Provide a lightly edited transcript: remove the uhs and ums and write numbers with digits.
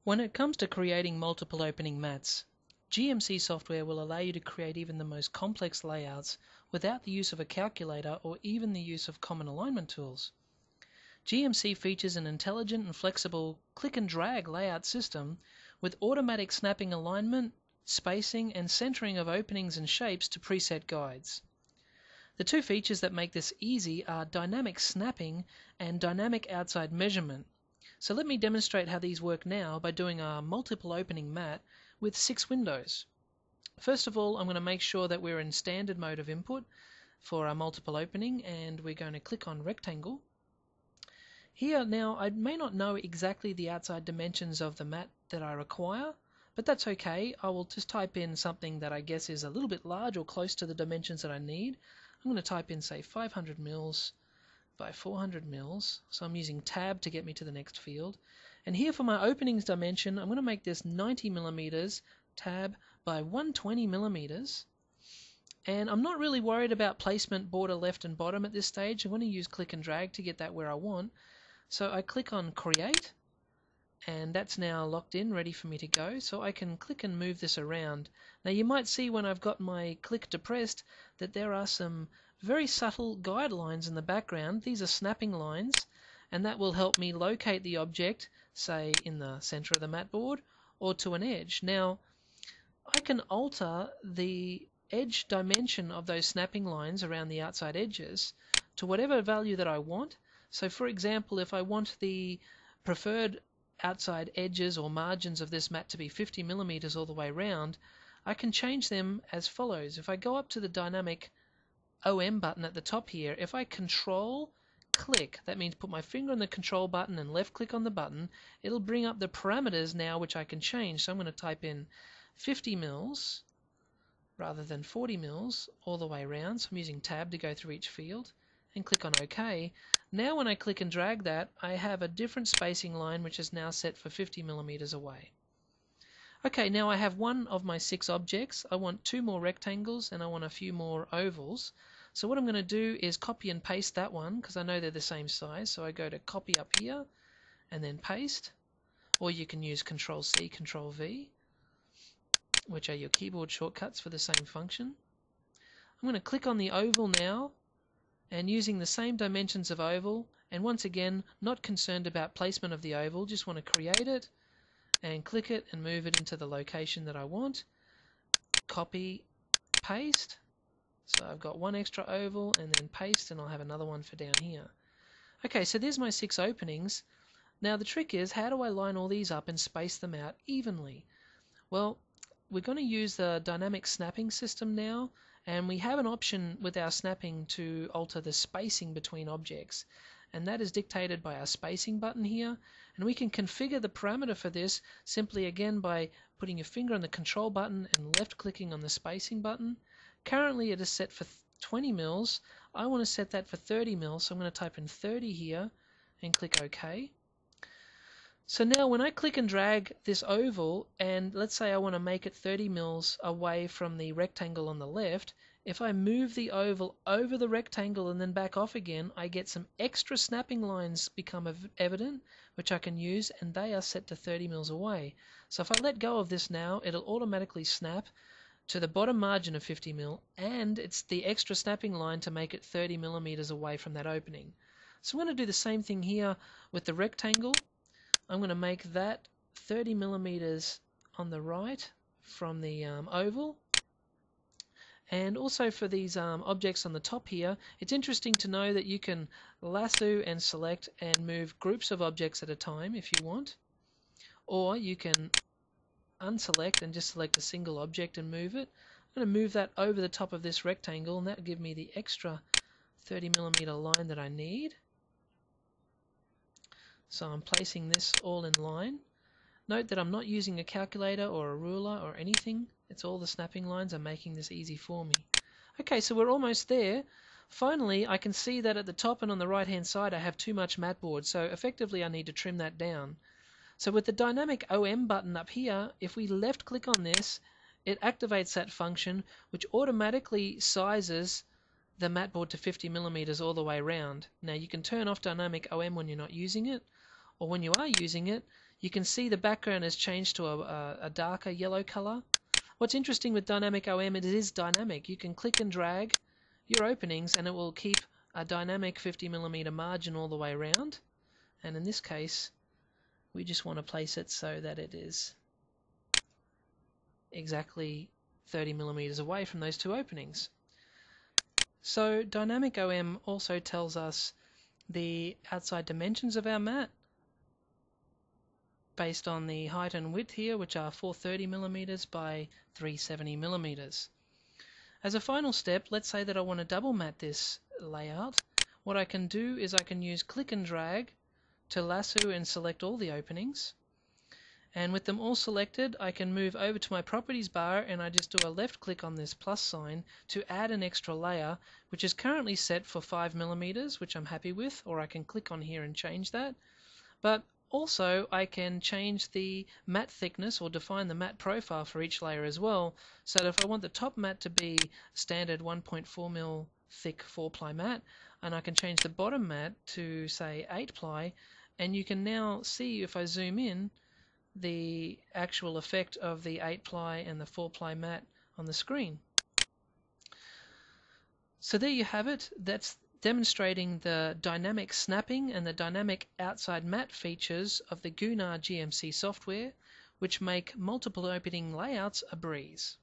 When it comes to creating multiple opening mats, GMC software will allow you to create even the most complex layouts without the use of a calculator or even the use of common alignment tools. GMC features an intelligent and flexible click and drag layout system with automatic snapping alignment, spacing and centering of openings and shapes to preset guides. The two features that make this easy are dynamic snapping and dynamic outside measurement. So let me demonstrate how these work now by doing a multiple opening mat with 6 windows. First of all, I'm going to make sure that we're in standard mode of input for our multiple opening, and we're going to click on rectangle. Here now, I may not know exactly the outside dimensions of the mat that I require, but that's okay. I will just type in something that I guess is a little bit large or close to the dimensions that I need. I'm going to type in, say, 500 mils by 400 mils. So I'm using tab to get me to the next field. And here for my openings dimension, I'm going to make this 90 millimeters, tab, by 120 millimeters. And I'm not really worried about placement border left and bottom at this stage. I'm going to use click and drag to get that where I want. So I click on create, and that's now locked in, ready for me to go. So I can click and move this around. Now you might see when I've got my click depressed that there are some very subtle guidelines in the background. These are snapping lines, and that will help me locate the object, say in the center of the mat board or to an edge. Now I can alter the edge dimension of those snapping lines around the outside edges to whatever value that I want. So for example, if I want the preferred outside edges or margins of this mat to be 50 millimeters all the way around, I can change them as follows. If I go up to the dynamic OM button at the top here, if I control click, that means put my finger on the control button and left click on the button, it'll bring up the parameters now which I can change. So I'm going to type in 50 mils rather than 40 mils all the way around. So I'm using tab to go through each field and click on OK. Now when I click and drag that, I have a different spacing line which is now set for 50 millimeters away. Okay, now I have one of my 6 objects. I want 2 more rectangles and I want a few more ovals. So what I'm going to do is copy and paste that one because I know they're the same size. So I go to copy up here and then paste, or you can use Control C, Control V, which are your keyboard shortcuts for the same function. I'm going to click on the oval now, and using the same dimensions of oval, and once again not concerned about placement of the oval, just want to create it and click it and move it into the location that I want. Copy, paste. So I've got one extra oval and then paste, and I'll have another one for down here. Okay, so there's my 6 openings. Now the trick is, how do I line all these up and space them out evenly? Well, we're going to use the dynamic snapping system now, and we have an option with our snapping to alter the spacing between objects, and that is dictated by our spacing button here. And we can configure the parameter for this simply again by putting your finger on the control button and left clicking on the spacing button. Currently it is set for 20 mils. I want to set that for 30 mils, so I'm going to type in 30 here and click OK. So now when I click and drag this oval, and let's say I want to make it 30 mils away from the rectangle on the left, if I move the oval over the rectangle and then back off again, I get some extra snapping lines become evident, which I can use, and they are set to 30 mils away. So if I let go of this now, it'll automatically snap to the bottom margin of 50 mil, and it's the extra snapping line to make it 30 millimeters away from that opening. So I'm going to do the same thing here with the rectangle. I'm going to make that 30 millimeters on the right from the oval. And also for these objects on the top here, it's interesting to know that you can lasso and select and move groups of objects at a time if you want, or you can unselect and just select a single object and move it. I'm going to move that over the top of this rectangle, and that will give me the extra 30 millimeter line that I need. So I'm placing this all in line. Note that I'm not using a calculator or a ruler or anything. It's all the snapping lines are making this easy for me. Okay, so we're almost there. Finally, I can see that at the top and on the right hand side I have too much mat board, so effectively I need to trim that down. So with the dynamic OM button up here, if we left click on this, it activates that function which automatically sizes the mat board to 50 millimeters all the way around. Now you can turn off dynamic OM when you're not using it, or when you are using it, You can see the background has changed to a darker yellow color. What's interesting with Dynamic OM, it is dynamic. You can click and drag your openings and it will keep a dynamic 50mm margin all the way around. And in this case, we just want to place it so that it is exactly 30mm away from those two openings. So Dynamic OM also tells us the outside dimensions of our mat based on the height and width here, which are 430mm by 370mm. As a final step, let's say that I want to double mat this layout. What I can do is I can use click and drag to lasso and select all the openings. And with them all selected, I can move over to my properties bar and I just do a left click on this plus sign to add an extra layer, which is currently set for 5mm, which I'm happy with, or I can click on here and change that. But also I can change the mat thickness or define the mat profile for each layer as well, so that if I want the top mat to be standard 1.4mm thick 4-ply mat, and I can change the bottom mat to say 8-ply, and you can now see, if I zoom in, the actual effect of the 8-ply and the 4-ply mat on the screen. So there you have it. That's demonstrating the dynamic snapping and the dynamic outside mat features of the Gunnar GMC software, which make multiple opening layouts a breeze.